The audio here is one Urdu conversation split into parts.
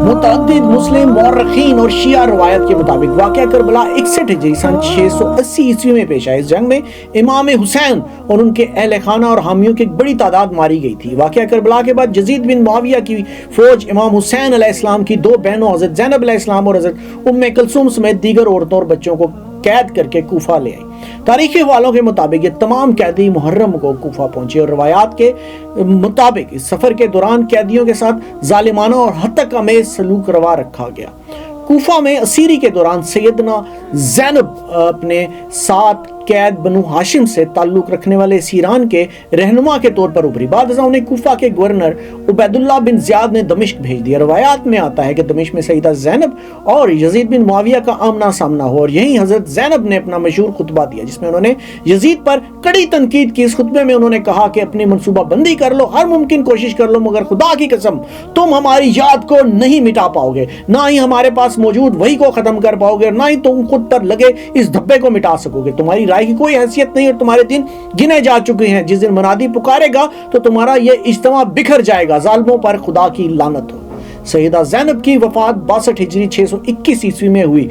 متعدد مسلم مورخین اور شیعہ روایت کے مطابق واقعہ کربلا 61 ہجری سن 680 عیسوی میں پیش آئے۔ اس جنگ میں امام حسین اور ان کے اہل خانہ اور حامیوں کی ایک بڑی تعداد ماری گئی تھی۔ واقعہ کربلا کے بعد یزید بن معاویہ کی فوج امام حسین علیہ السلام کی دو بہنوں حضرت زینب علیہ السلام اور حضرت ام کلثوم سمیت دیگر عورتوں اور بچوں کو قید کر کے کوفہ لے آئی۔ تاریخی حوالوں کے مطابق یہ تمام قیدی محرم کو کوفہ پہنچے اور روایات کے مطابق اس سفر کے دوران قیدیوں کے ساتھ ظالمانہ اور ہتک آمیز سلوک روا رکھا گیا۔ کوفہ میں اسیری کے دوران سیدنا زینب اپنے ساتھ قید بنو ہاشم سے تعلق رکھنے والے اسیران کے رہنما کے طور پر ابھری۔ بعد ازاں انہیں کوفہ کے گورنر عبید اللہ بن زیاد نے دمشق بھیج دیا۔ روایات میں آتا ہے کہ دمشق میں سیدہ زینب اور یزید بن معاویہ کا آمنا سامنا ہوا اور یہیں حضرت زینب نے اپنا مشہور خطبہ دیا جس میں انہوں نے یزید پر کڑی تنقید کی۔ اس خطبے میں انہوں نے کہا کہ اپنی منصوبہ بندی کر لو، ہر ممکن کوشش کر لو، مگر خدا کی قسم تم ہماری یاد کو نہیں مٹا پاؤ گے، نہ ہی ہمارے پاس موجود وحی کو ختم کر پاؤ گے، نہ ہی تم خود پر لگے اس دھبے کو مٹا سکو گے۔ تمہاری رائے کی کوئی حیثیت نہیں اور تمہارے دن گنے جا چکے ہیں۔ جس دن منادی پکارے گا تو تمہارا یہ اجتماع بکھر جائے گا، ظالموں پر خدا کی لعنت ہو۔ سیدہ زینب کی وفات 62 ہجری 621 عیسوی میں ہوئی۔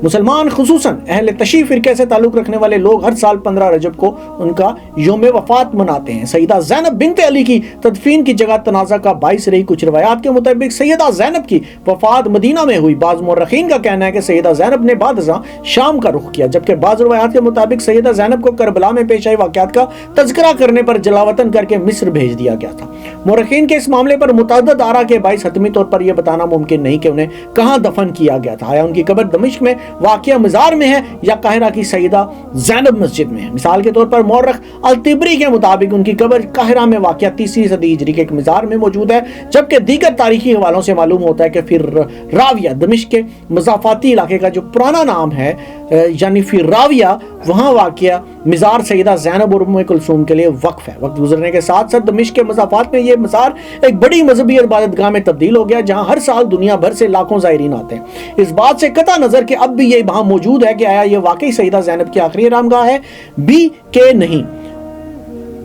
مسلمان خصوصاً اہل تشیع فرقے سے تعلق رکھنے والے لوگ ہر سال 15 رجب کو ان کا یوم وفات مناتے ہیں۔ سیدہ زینب بنت علی کی تدفین کی جگہ تنازع کا باعث رہی۔ کچھ روایات کے مطابق سیدہ زینب کی وفات مدینہ میں ہوئی۔ بعض مورخین کا کہنا ہے کہ سیدہ زینب نے بعد ازاں شام کا رخ کیا، جبکہ بعض روایات کے مطابق سیدہ زینب کو کربلا میں پیش آئے واقعات کا تذکرہ کرنے پر جلاوطن کر کے مصر بھیج دیا گیا تھا۔ مورخین کے اس معاملے پر متعدد آراء کے باعث حتمی طور پر یہ بتانا ممکن نہیں کہ انہیں کہاں دفن کیا گیا تھا۔ آیا ان کی قبر دمشق میں واقعہ مزار میں ہے یا قاہرہ کی سیدہ زینب مسجد میں ہے؟ مثال کے طور پر مورخ الطبری کے مطابق ان کی قبر قاہرہ میں واقعہ 3 صدی ہجری کے ایک مزار میں موجود ہے، جبکہ دیگر تاریخی حوالوں سے معلوم ہوتا ہے کہ پھر راویہ دمشق کے مضافاتی علاقے کا جو پرانا نام ہے یعنی پھر راویہ، وہاں واقعہ مزار سیدہ زینب اور ام کلثوم کے لیے وقف ہے۔ وقت گزرنے کے ساتھ ساتھ دمشق کے مضافات میں یہ مزار ایک بڑی مذہبی عبادت گاہ میں تبدیل ہو گیا، جہاں ہر سال دنیا بھر سے لاکھوں زائرین آتے ہیں۔ اس بات سے قطع نظر کہ اب بھی یہ وہاں موجود ہے کہ آیا یہ واقعی سیدہ زینب کی آخری آرامگاہ ہے بھی کہ نہیں۔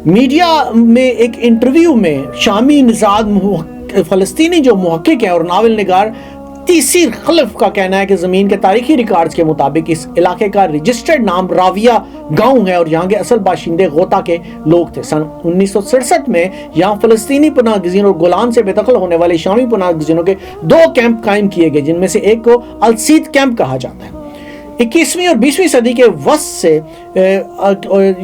میڈیا میں ایک انٹرویو میں شامی نژاد فلسطینی جو محقق ہیں اور ناول نگار تیسیر خلف کا کہنا ہے کہ زمین کے تاریخی ریکارڈز کے مطابق اس علاقے کا رجسٹرڈ نام راویہ گاؤں ہے اور یہاں کے اصل باشندے غوطہ کے لوگ تھے۔ سن 1967 میں یہاں فلسطینی پناہ گزینوں اور گولان سے بے دخل ہونے والے شامی پناہ گزینوں کے 2 کیمپ قائم کیے گئے، جن میں سے ایک کو السیت کیمپ کہا جاتا ہے۔ 21ویں اور 20ویں صدی کے وسط سے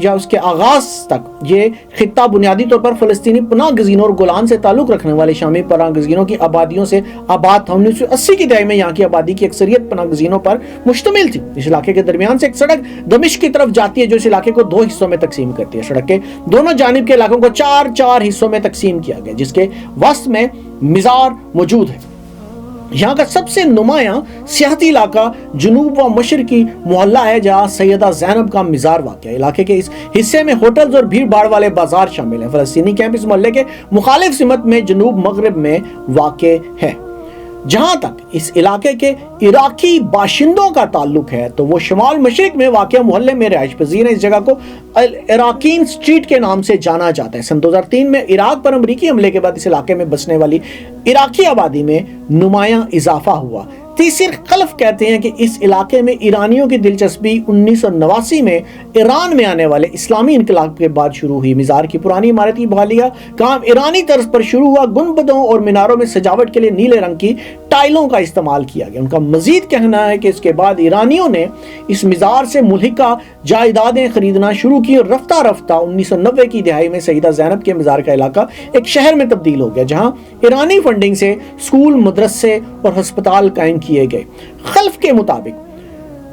یا اس کے آغاز تک یہ خطہ بنیادی طور پر فلسطینی پناہ گزینوں اور گولان سے تعلق رکھنے والے شامی پناہ گزینوں کی آبادیوں سے آباد تھا۔ 1980 کی دہائی میں یہاں کی آبادی کی اکثریت پناہ گزینوں پر مشتمل تھی۔ اس علاقے کے درمیان سے ایک سڑک دمشق کی طرف جاتی ہے جو اس علاقے کو 2 حصوں میں تقسیم کرتی ہے۔ سڑک کے دونوں جانب کے علاقوں کو 4 حصوں میں تقسیم کیا گیا، جس کے وسط میں مزار موجود ہے۔ یہاں کا سب سے نمایاں سیاحتی علاقہ جنوب و مشرقی محلہ ہے جہاں سیدہ زینب کا مزار واقع ہے۔ علاقے کے اس حصے میں ہوٹلز اور بھیڑ بھاڑ والے بازار شامل ہیں۔ فلسطینی کیمپ اس محلے کے مخالف سمت میں جنوب مغرب میں واقع ہے۔ جہاں تک اس علاقے کے عراقی باشندوں کا تعلق ہے تو وہ شمال مشرق میں واقع محلے میں رہائش پذیر ہیں۔ اس جگہ کو عراقین اسٹریٹ کے نام سے جانا جاتا ہے۔ سن 2003 میں عراق پر امریکی حملے کے بعد اس علاقے میں بسنے والی عراقی آبادی میں نمایاں اضافہ ہوا۔ تیسیر خلف کہتے ہیں کہ اس علاقے میں ایرانیوں کی دلچسپی 1989 میں ایران میں آنے والے اسلامی انقلاب کے بعد شروع ہوئی۔ مزار کی پرانی عمارت کی بحالی کا کام ایرانی طرز پر شروع ہوا۔ گنبدوں اور میناروں میں سجاوٹ کے لیے نیلے رنگ کی ٹائلوں کا استعمال کیا گیا۔ ان کا مزید کہنا ہے کہ اس کے بعد ایرانیوں نے اس مزار سے ملحقہ جائیدادیں خریدنا شروع کی اور رفتہ رفتہ 1990 کی دہائی میں سیدہ زینب کے مزار کا علاقہ ایک شہر میں تبدیل ہو گیا جہاں ایرانی فنڈنگ سے اسکول، مدرسے اور ہسپتال قائم کیے گئے۔ خلف کے مطابق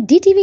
DTV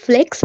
Flix,